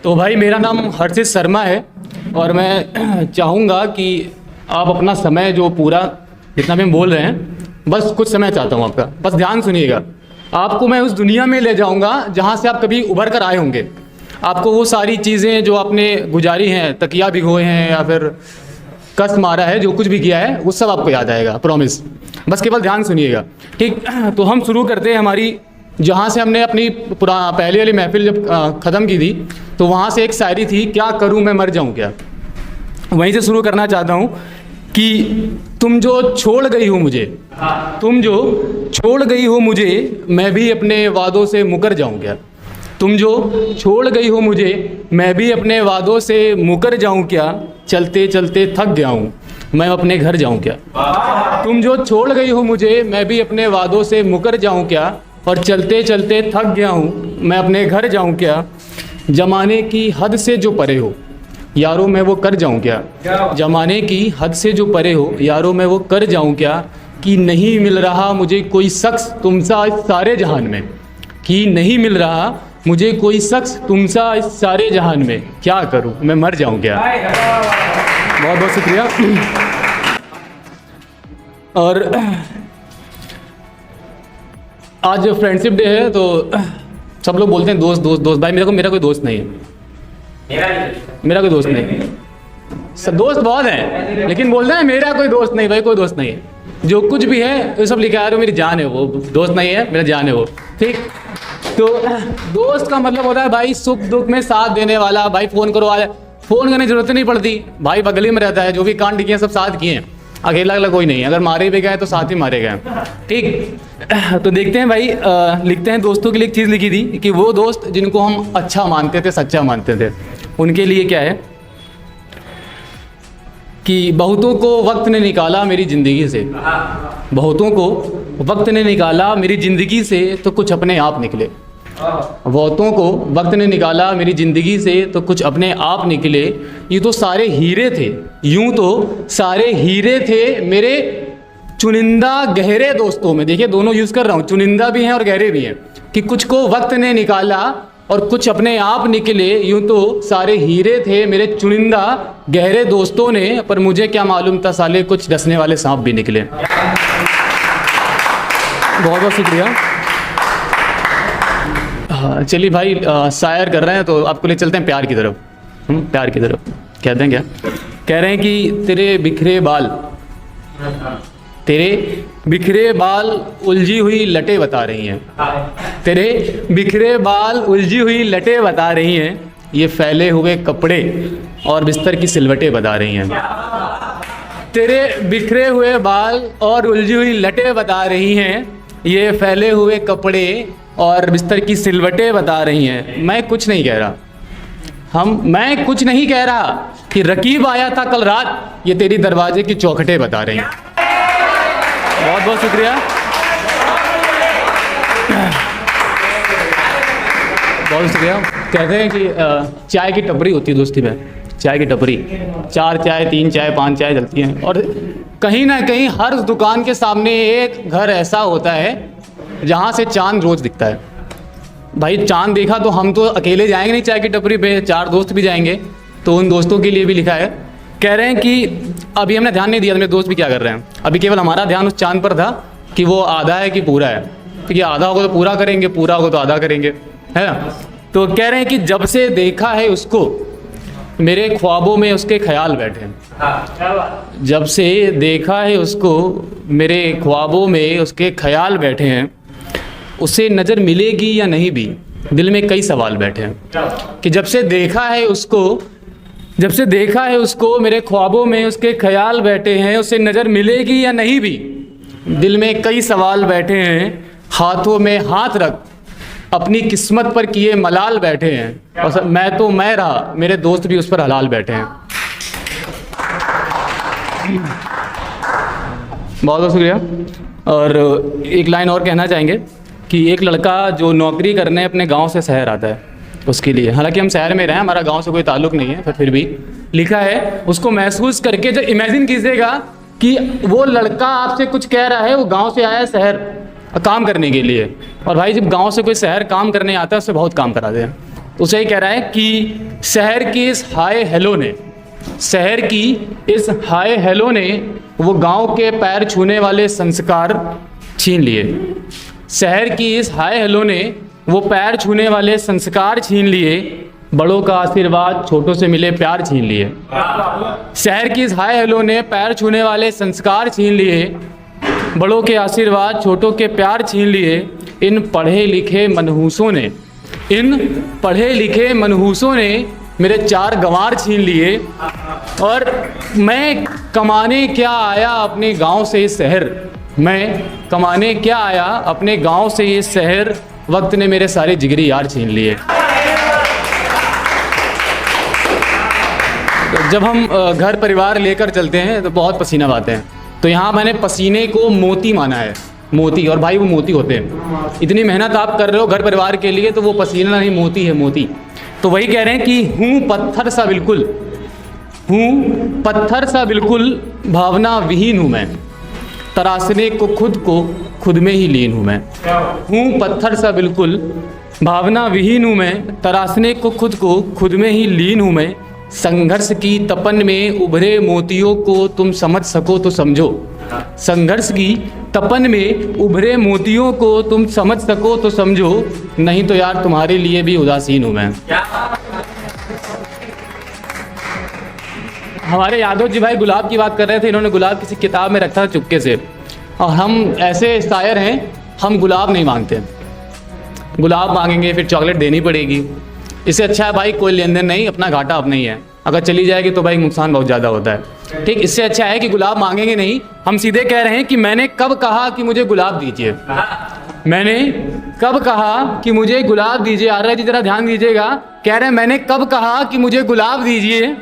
तो भाई मेरा नाम हर्षित शर्मा है और मैं चाहूँगा कि आप अपना समय जो पूरा जितना भी हम बोल रहे हैं बस कुछ समय चाहता हूँ आपका, बस ध्यान सुनिएगा। आपको मैं उस दुनिया में ले जाऊँगा जहाँ से आप कभी उभर कर आए होंगे। आपको वो सारी चीज़ें जो आपने गुजारी हैं, तकिया भिगोए हैं या फिर कष्ट मारा है, जो कुछ भी किया है वो सब आपको याद आएगा, प्रॉमिस। बस केवल ध्यान सुनिएगा, ठीक। तो हम शुरू करते हैं हमारी, जहाँ से हमने अपनी पहली वाली महफिल जब ख़त्म की थी तो वहाँ से एक शायरी थी, क्या करूँ मैं मर जाऊँ क्या। वहीं से शुरू करना चाहता हूँ कि तुम जो छोड़ गई हो मुझे, तुम जो छोड़ गई हो मुझे, मैं भी अपने वादों से मुकर जाऊँ क्या। तुम जो छोड़ गई हो मुझे, मैं भी अपने वादों से मुकर जाऊँ क्या। चलते चलते थक गया हूँ, मैं अपने घर जाऊँ क्या। तुम जो छोड़ गई हो मुझे, मैं भी अपने वादों से मुकर जाऊँ क्या। और चलते चलते थक गया हूँ, मैं अपने घर जाऊँ क्या। जमाने की हद से जो परे हो यारों, मैं वो कर जाऊँ क्या। जमाने की हद से जो परे हो यारों, मैं वो कर जाऊँ क्या। कि नहीं मिल रहा मुझे कोई शख्स तुमसा इस सारे जहान में, कि नहीं मिल रहा मुझे कोई शख्स तुमसा इस सारे जहान में, क्या करूँ मैं मर जाऊँ क्या। बहुत बहुत शुक्रिया। और आज फ्रेंडशिप डे है तो सब लोग बोलते हैं दोस्त दोस्त दोस्त। भाई मेरा कोई दोस्त नहीं है, मेरा कोई दोस्त नहीं है। सब दोस्त बहुत हैं लेकिन बोलते हैं मेरा कोई दोस्त नहीं। भाई कोई दोस्त नहीं है, जो कुछ भी है वो सब लिखा है, मेरी जान है वो, दोस्त नहीं है, मेरा जान है वो, ठीक। तो दोस्त का मतलब होता है भाई सुख दुख में साथ देने वाला। भाई फ़ोन करो, आज फ़ोन करने की जरूरत नहीं पड़ती, भाई बगल ही में रहता है। जो भी कांड किए हैं सब साथ किए हैं, अकेला अकेला कोई नहीं है। अगर मारे भी गए तो साथ ही मारे गए, ठीक। तो देखते हैं भाई, लिखते हैं दोस्तों के लिए एक चीज़ लिखी थी कि वो दोस्त जिनको हम अच्छा मानते थे, सच्चा मानते थे, उनके लिए क्या है कि बहुतों को वक्त ने निकाला मेरी ज़िंदगी से, बहुतों को वक्त ने निकाला मेरी ज़िंदगी से तो कुछ अपने आप निकले। बहुतों को वक्त ने निकाला मेरी ज़िंदगी से तो कुछ अपने आप निकले। ये तो सारे हीरे थे, यूं तो सारे हीरे थे मेरे चुनिंदा गहरे दोस्तों में। देखिए दोनों यूज़ कर रहा हूँ, चुनिंदा भी हैं और गहरे भी हैं, कि कुछ को वक्त ने निकाला और कुछ अपने आप निकले। यूं तो सारे हीरे थे मेरे चुनिंदा गहरे दोस्तों ने, पर मुझे क्या मालूम था साले कुछ डसने वाले सांप भी निकले। बहुत बहुत शुक्रिया। चलिए भाई, शायर कर रहे हैं तो आपको ले चलते हैं प्यार की तरफ। प्यार की तरफ कहते हैं क्या, कह रहे हैं कि तेरे बिखरे बाल, तेरे बिखरे बाल उलझी हुई लटें बता रही हैं, तेरे बिखरे बाल उलझी हुई लटें बता रही हैं। ये फैले हुए कपड़े और बिस्तर की सिलवटें बता रही हैं। तेरे बिखरे हुए बाल और उलझी हुई लटें बता रही हैं, ये फैले हुए कपड़े और बिस्तर की सिलवटें बता रही हैं। मैं कुछ नहीं कह रहा, मैं कुछ नहीं कह रहा कि रकीब आया था कल रात, ये तेरी दरवाजे की चौखटें बता रही हैं। बहुत बहुत शुक्रिया, बहुत शुक्रिया। कहते हैं कि चाय की टपरी होती है दोस्ती में, चाय की टपरी, 4 चाय 3 चाय 5 चाय चलती हैं, और कहीं ना कहीं हर दुकान के सामने एक घर ऐसा होता है जहाँ से चांद रोज़ दिखता है। भाई चांद देखा तो हम तो अकेले जाएंगे नहीं चाय की टपरी पे, 4 दोस्त भी जाएंगे। तो उन दोस्तों के लिए भी लिखा है, कह रहे हैं कि अभी हमने ध्यान नहीं दिया मेरे दोस्त भी क्या कर रहे हैं, अभी केवल हमारा ध्यान उस चांद पर था कि वो आधा है कि पूरा है, क्योंकि आधा होगा तो पूरा करेंगे, पूरा होगा तो आधा करेंगे, है ना। तो कह रहे हैं कि जब से देखा है उसको मेरे ख्वाबों में उसके ख्याल बैठे हैं। जब से देखा है उसको मेरे ख्वाबों में उसके ख्याल बैठे हैं। उसे नज़र मिलेगी या नहीं भी दिल में कई सवाल बैठे हैं। कि जब से देखा है उसको, जब से देखा है उसको मेरे ख्वाबों में उसके ख्याल बैठे हैं। उसे नज़र मिलेगी या नहीं भी दिल में कई सवाल बैठे हैं। हाथों में हाथ रख अपनी किस्मत पर किए मलाल बैठे हैं। और मैं तो मैं रहा, मेरे दोस्त भी उस पर हलाल बैठे हैं। बहुत बहुत शुक्रिया। और एक लाइन और कहना चाहेंगे कि एक लड़का जो नौकरी करने अपने गांव से शहर आता है, उसके लिए, हालांकि हम शहर में रहे हैं, हमारा गांव से कोई ताल्लुक़ नहीं है, फिर भी लिखा है, उसको महसूस करके जो इमेजिन कीजिएगा कि वो लड़का आपसे कुछ कह रहा है, वो गांव से आया है शहर काम करने के लिए, और भाई जब गांव से कोई शहर काम करने आता है उससे बहुत काम कराते हैं। उसे ही कह रहा है कि शहर की इस हाय हेलो ने, शहर की इस हाय हेलो ने वो गांव के पैर छूने वाले संस्कार छीन लिए। शहर की इस हाय हेलो ने वो पैर छूने वाले संस्कार छीन लिए, बड़ों का आशीर्वाद छोटों से मिले प्यार छीन लिए। शहर की इस हाय हेलो ने पैर छूने वाले संस्कार छीन लिए, बड़ों के आशीर्वाद छोटों के प्यार छीन लिए। इन पढ़े लिखे मनहूसों ने, इन पढ़े लिखे मनहूसों ने मेरे 4 गंवार छीन लिए। और मैं कमाने क्या आया अपने गांव से इस शहर, मैं कमाने क्या आया अपने गांव से ये शहर, वक्त ने मेरे सारे जिगरी यार छीन लिए। जब हम घर परिवार लेकर चलते हैं तो बहुत पसीना बहाते हैं, तो यहाँ मैंने पसीने को मोती माना है, मोती। और भाई वो मोती होते हैं, इतनी मेहनत आप कर रहे हो घर परिवार के लिए, तो वो पसीना नहीं मोती है, मोती। तो वही कह रहे हैं कि हूँ पत्थर सा बिल्कुल, हूँ पत्थर सा बिल्कुल, भावना विहीन हूँ मैं, तराशने को खुद में ही लीन हूँ मैं। हूँ पत्थर सा बिल्कुल, भावना विहीन हूँ मैं, तराशने को खुद में ही लीन हूँ मैं। संघर्ष की तपन में उभरे मोतियों को तुम समझ सको तो समझो, संघर्ष की तपन में उभरे मोतियों को तुम समझ सको तो समझो, नहीं तो यार तुम्हारे लिए भी उदासीन हूँ मैं। हमारे यादव जी भाई गुलाब की बात कर रहे थे, इन्होंने गुलाब किसी किताब में रखा था चुपके से, और हम ऐसे शायर हैं, हम गुलाब नहीं मांगते। गुलाब मांगेंगे फिर चॉकलेट देनी पड़ेगी। इससे अच्छा है भाई कोई लेन देन नहीं, अपना घाटा अपना ही है, अगर चली जाएगी तो भाई नुकसान बहुत ज़्यादा होता है। ठीक, इससे अच्छा है कि गुलाब मांगेंगे नहीं, हम सीधे कह रहे हैं कि मैंने कब कहा कि मुझे गुलाब दीजिए, मैंने कब कहा कि मुझे गुलाब दीजिए। आर्या जी जरा ध्यान दीजिएगा, कह रहे हैं मैंने कब कहा कि मुझे गुलाब दीजिए,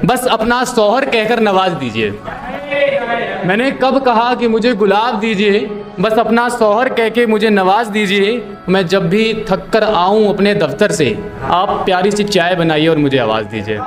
बस अपना शौहर कहकर नवाज दीजिए। मैंने कब कहा कि मुझे गुलाब दीजिए, बस अपना शौहर कह के मुझे नवाज दीजिए। मैं जब भी थक कर आऊँ अपने दफ्तर से, आप प्यारी सी चाय बनाइए और मुझे आवाज़ दीजिए।